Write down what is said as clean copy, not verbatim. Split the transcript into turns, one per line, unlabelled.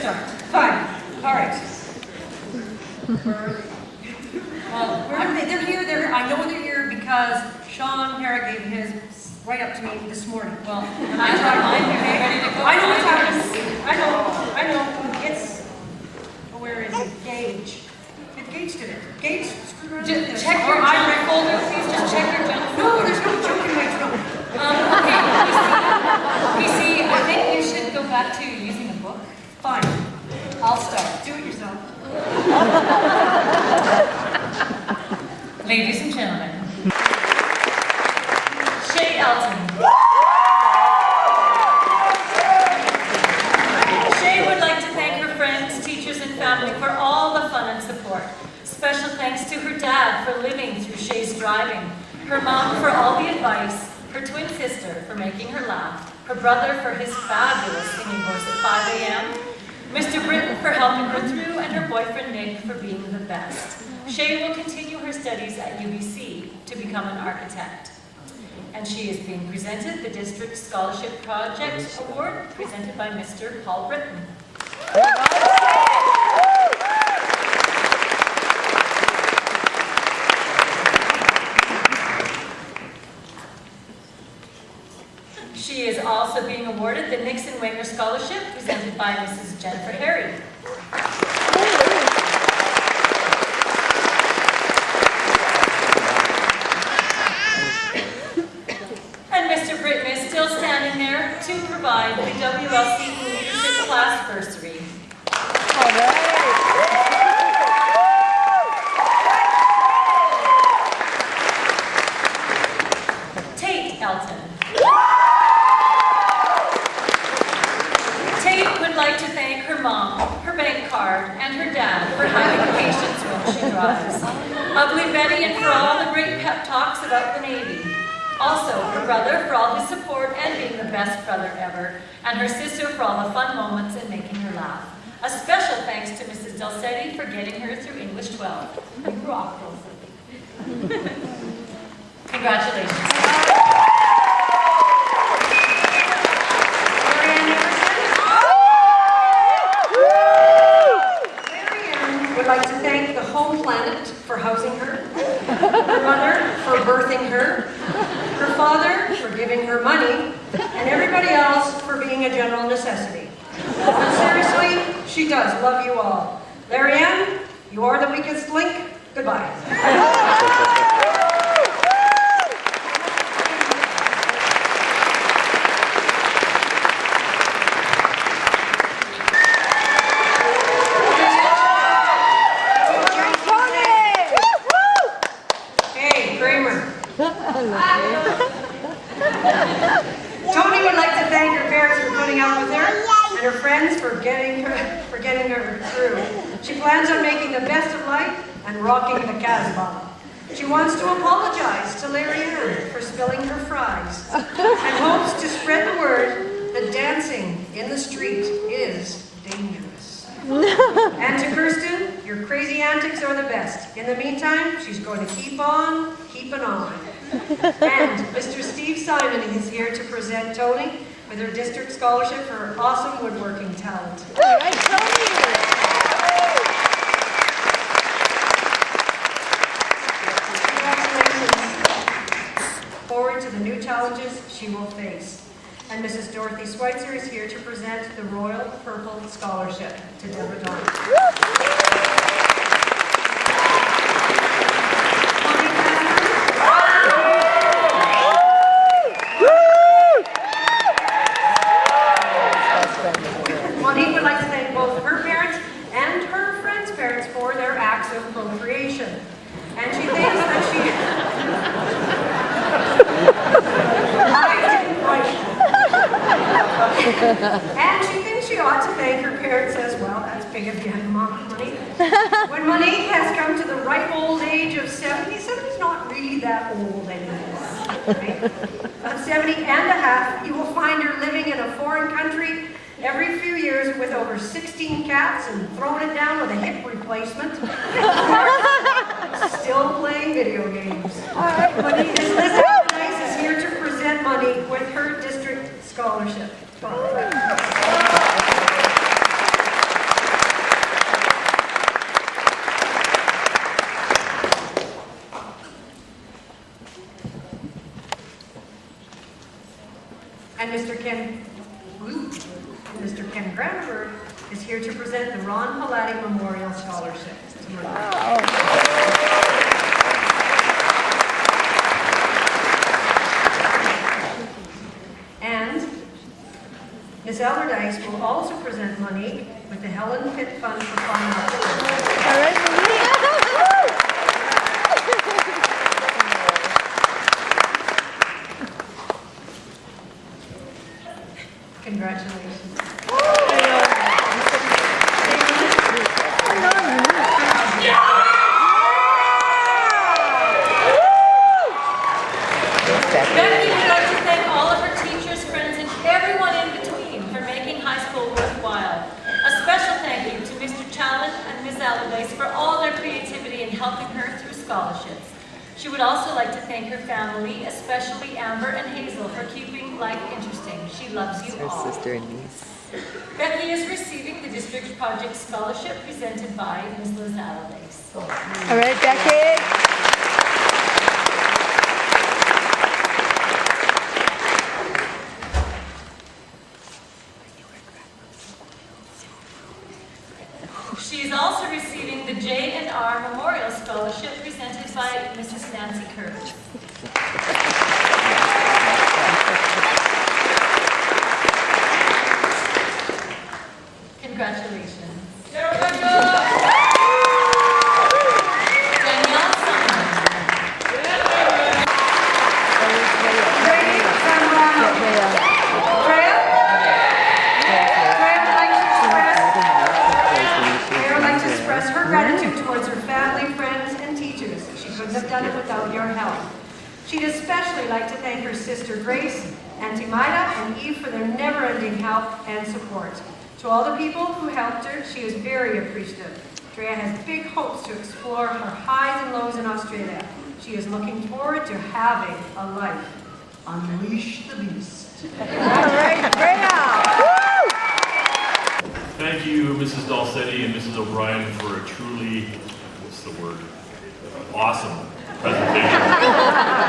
start. Fine. All right. Well, they're here. I know they're here because Sean Parra gave his right up to me this morning. Well, and I tried mine. Ready to go. I know what's happening. I know. It's. Oh, where is it? Gage. Gage did it. Gage screwed around.
Just check your junk folder, please. Just check your junk folder.
No, there's no junk in my trunk.
Okay, PC, I think you should go back to using a book.
Fine.
I'll start.
Do it yourself.
Ladies and gentlemen, Shay Elton. Shay would like to thank her friends, teachers, and family for all the fun and support. Special thanks to her dad for living through Shay's driving, her mom for all the advice, her twin sister for making her laugh, her brother for his fabulous singing voice at 5 a.m., Mr. Britton for helping her through, and her boyfriend Nick for being the best. Shay will continue her studies at UBC to become an architect. And she is being presented the District Scholarship Project Award, presented by Mr. Paul Britton. She is also being awarded the Nixon Wanger Scholarship, presented by Mrs. Jennifer Harry. And Mr. Britton is still standing there to provide the WLC Leadership Class Bursary. Tate Elton. Tate would like to thank her mom, her bank card, and her dad for having patience when she drives. Ugly Betty and for all the great pep talks about the Navy. Also, her brother for all his support and being the best brother ever. And her sister for all the fun moments and making her laugh. A special thanks to Mrs. Delcetti for getting her through English 12. You rock, Delcetti. Congratulations.
Larrianne would like to thank the home planet for housing her, her mother for birthing her, her father for giving her money, and everybody else for being a general necessity. But seriously, she does love you all. Larrianne, you are the weakest link. Goodbye. Tony would like to thank her parents for putting up with her and her friends for getting her through. She plans on making the best of life and rocking the Casbah. She wants to apologize to Larrianne for spilling her fries and hopes to spread the word that dancing in the street is dangerous. And to Kirsten, your crazy antics are the best. In the meantime, she's going to keep on keeping on. And Mr. Steve Simon is here to present Tony with her district scholarship for her awesome woodworking talent.
All right, Tony.
Congratulations. Forward to the new challenges she will face. And Mrs. Dorothy Schweitzer is here to present the Royal Purple Scholarship to Deborah Don. Monique would like to thank both her parents and her friends' parents for their acts of procreation. And she thinks that and she thinks she ought to thank her parents as well. That's big of you, Monique. When Monique has come to the ripe old age of 70, 70's not really that old anymore. Right? At 70 and a half, you will find her living in a foreign country every few years with over 16 cats and throwing it down with a hip replacement. Still playing video games. Monique is here to present Monique with her district scholarship. Grandma Bird is here to present the Ron Palatti Memorial Scholarship. And Ms. Allardyce will also present Monique with the Helen Pitt Fund for Fine Arts. Congratulations.
Becky would like to thank all of her teachers, friends, and everyone in between for making high school worthwhile. A special thank you to Mr. Challen and Ms. Allardyce for all their creativity in helping her through scholarships. She would also like to thank her family, especially Amber and Hazel, for keeping life interesting. She loves you all.
Her sister and niece.
Becky is receiving the District Project Scholarship presented by Ms. Liz Allardyce.
All right, Becky.
She is also receiving the J&R Memorial Scholarship presented by Mrs. Nancy Curtis. Congratulations. Danielle Simon.
Her gratitude towards her family, friends, and teachers. She couldn't have done it without your help. She'd especially like to thank her sister Grace, Auntie Maida, and Eve for their never-ending help and support. To all the people who helped her, she is very appreciative. Drea has big hopes to explore her highs and lows in Australia. She is looking forward to having a life. Unleash the beast.
All right, Drea.
Thank you, Mrs. Dalsetti and Mrs. O'Brien, for a truly, what's the word, awesome presentation.